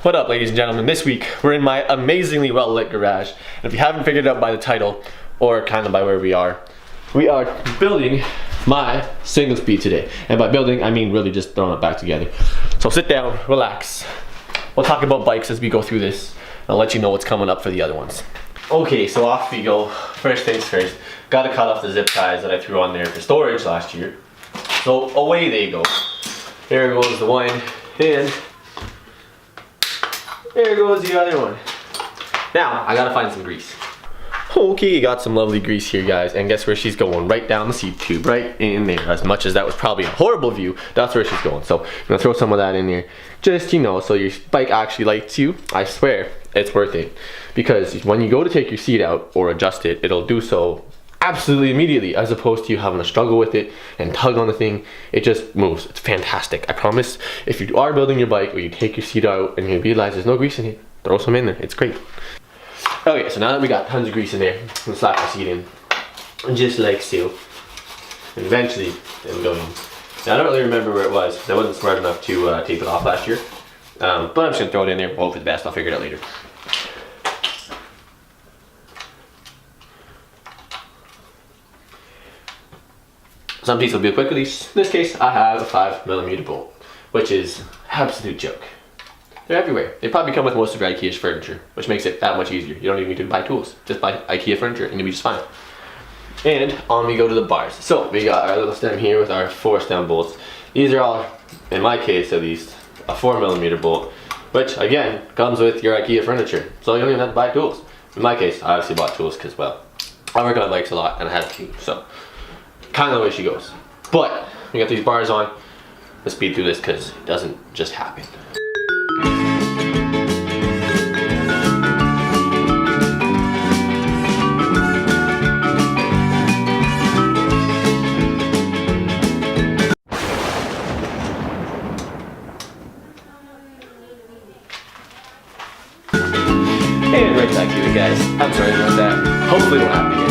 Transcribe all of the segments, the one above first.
What up, ladies and gentlemen? This week we're in my amazingly well lit garage, and if you haven't figured it out by the title or kind of by where we are building my single speed today. And by building I mean really just throwing it back together. So sit down, relax, we'll talk about bikes as we go through this, and I'll let you know what's coming up for the other ones. Okay, so off we go. First things first, gotta cut off the zip ties that I threw on there for storage last year. So away they go. There goes the one, and there goes the other one. Now, I gotta find some grease. Okay, got some lovely grease here, guys, and guess where she's going? Right down the seat tube, right in there. As much as that was probably a horrible view, that's where she's going. So I'm gonna throw some of that in there, just, you know, so your bike actually likes you. I swear, it's worth it. Because when you go to take your seat out or adjust it, it'll do so absolutely immediately, as opposed to you having to struggle with it and tug on the thing. It just moves. It's fantastic. I promise, if you are building your bike or you take your seat out and you realize there's no grease in it, throw some in there. It's great. Okay, so now that we got tons of grease in there, we'll slap the seat in, just like so. And eventually, it'll go in. Now I don't really remember where it was, because I wasn't smart enough to tape it off last year. But I'm just gonna throw it in there, hope for the best. I'll figure it out later. Some teeth will be a quick release. In this case, I have a 5mm bolt, which is an absolute joke. They're everywhere. They probably come with most of your IKEA's furniture, which makes it that much easier. You don't even need to buy tools. Just buy IKEA furniture and you'll be just fine. And on we go to the bars. So we got our little stem here with our 4 stem bolts. These are all, in my case at least, a 4mm bolt, which again comes with your IKEA furniture. So you don't even have to buy tools. In my case, I obviously bought tools because, well, I work on bikes a lot and I had to, so kind of the way she goes. But we got these bars on. Let's speed through this because it doesn't just happen. And right back to it, guys. I'm sorry about that. Hopefully it won't happen again.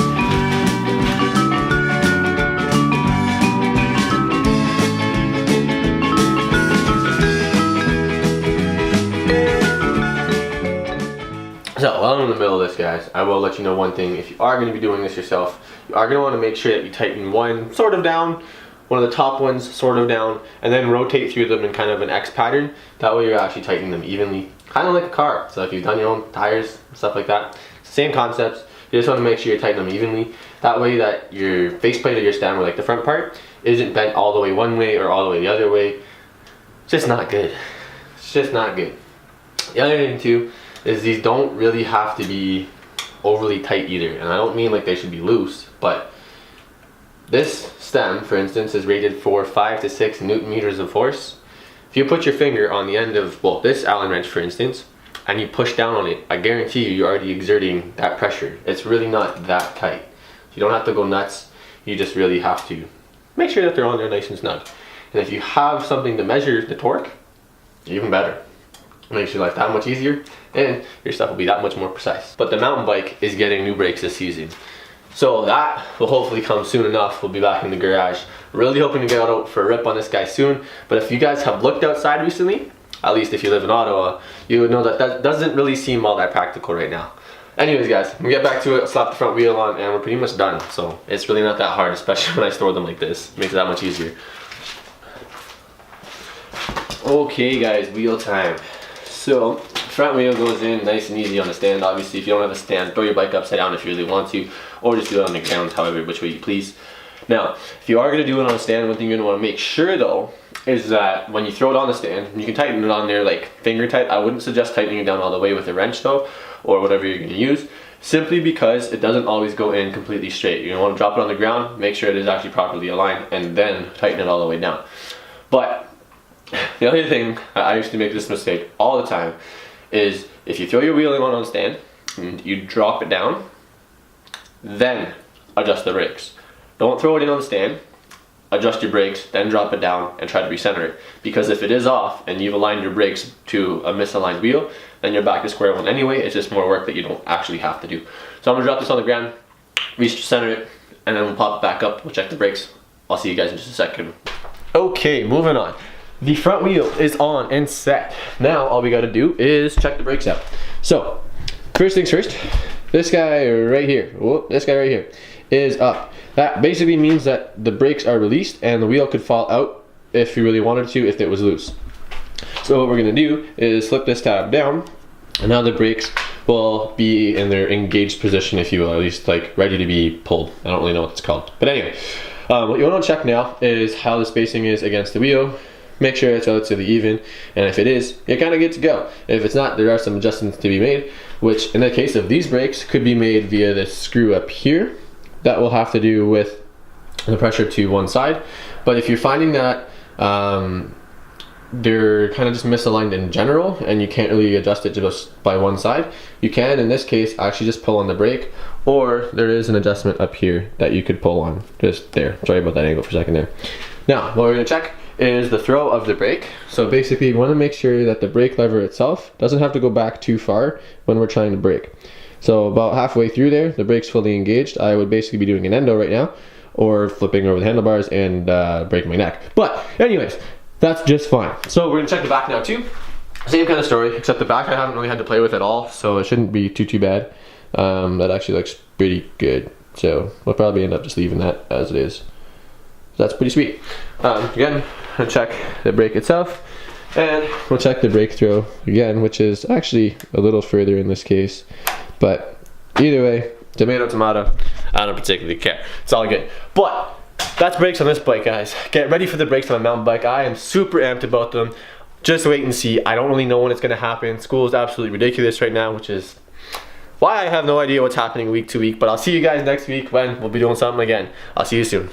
So while I'm in the middle of this, guys, I will let you know one thing. If you are going to be doing this yourself, you are going to want to make sure that you tighten one sort of down, one of the top ones sort of down, and then rotate through them in kind of an X pattern. That way you're actually tightening them evenly, kind of like a car. So if you've done your own tires and stuff like that, same concepts. You just want to make sure you're tightening them evenly. That way that your faceplate of your stem, or like the front part, isn't bent all the way one way or all the way the other way. It's just not good. It's just not good. The other thing too is these don't really have to be overly tight either. And I don't mean like they should be loose, but this stem, for instance, is rated for 5 to 6 Newton meters of force. If you put your finger on the end of, well, this Allen wrench, for instance, and you push down on it, I guarantee you're already exerting that pressure. It's really not that tight. You don't have to go nuts. You just really have to make sure that they're on there nice and snug. And if you have something to measure the torque, even better. It makes your life that much easier, and your stuff will be that much more precise. But the mountain bike is getting new brakes this season, so that will hopefully come soon enough. We'll be back in the garage. Really hoping to get out for a rip on this guy soon. But if you guys have looked outside recently, at least if you live in Ottawa, you would know that that doesn't really seem all that practical right now. Anyways, guys, we get back to it, slap the front wheel on, and we're pretty much done. So it's really not that hard, especially when I store them like this. It makes it that much easier. Okay, guys, wheel time. So, front wheel goes in nice and easy on the stand. Obviously, if you don't have a stand, throw your bike upside down if you really want to, or just do it on the ground, however, which way you please. Now, if you are going to do it on a stand, one thing you're going to want to make sure, though, is that when you throw it on the stand, you can tighten it on there like finger tight. I wouldn't suggest tightening it down all the way with a wrench, though, or whatever you're going to use, simply because it doesn't always go in completely straight. You're going to want to drop it on the ground, make sure it is actually properly aligned, and then tighten it all the way down. But the other thing, I used to make this mistake all the time, is if you throw your wheeling on stand and you drop it down, then adjust the brakes. Don't throw it in on the stand, adjust your brakes, then drop it down and try to recenter it. Because if it is off and you've aligned your brakes to a misaligned wheel, then you're back to square one anyway. It's just more work that you don't actually have to do. So I'm gonna drop this on the ground, recenter it, and then we'll pop it back up. We'll check the brakes. I'll see you guys in just a second. Okay, moving on. the front wheel is on and set. Now all we got to do is check the brakes out. So first things first, this guy right here, this guy right here is up. That basically means that the brakes are released and the wheel could fall out if you really wanted to, if it was loose. So what we're gonna do is flip this tab down, and now the brakes will be in their engaged position, if you will, at least like ready to be pulled. I don't really know what it's called. But anyway, what you want to check now is how the spacing is against the wheel. Make sure it's relatively even, and if it is, you're kind of good to go. If it's not, there are some adjustments to be made, which in the case of these brakes could be made via this screw up here. That will have to do with the pressure to one side. But if you're finding that they're kind of just misaligned in general and you can't really adjust it just by one side, you can, in this case, actually just pull on the brake, or there is an adjustment up here that you could pull on, just there. Sorry about that angle for a second there. Now, what we're gonna check is the throw of the brake. So basically, you wanna make sure that the brake lever itself doesn't have to go back too far when we're trying to brake. So about halfway through there, the brake's fully engaged. I would basically be doing an endo right now, or flipping over the handlebars and breaking my neck. But anyways, that's just fine. So we're gonna check the back now too. Same kind of story, except the back I haven't really had to play with at all, so it shouldn't be too bad. That actually looks pretty good. So we'll probably end up just leaving that as it is. So that's pretty sweet. Again, I'll check the brake itself, and we'll check the brake throw again, which is actually a little further in this case. But either way, tomato, tomato, I don't particularly care. It's all good. But that's brakes on this bike, guys. Get ready for the brakes on a mountain bike. I am super amped about them. Just wait and see. I don't really know when it's gonna happen. School is absolutely ridiculous right now, which is why I have no idea what's happening week to week. But I'll see you guys next week when we'll be doing something again. I'll see you soon.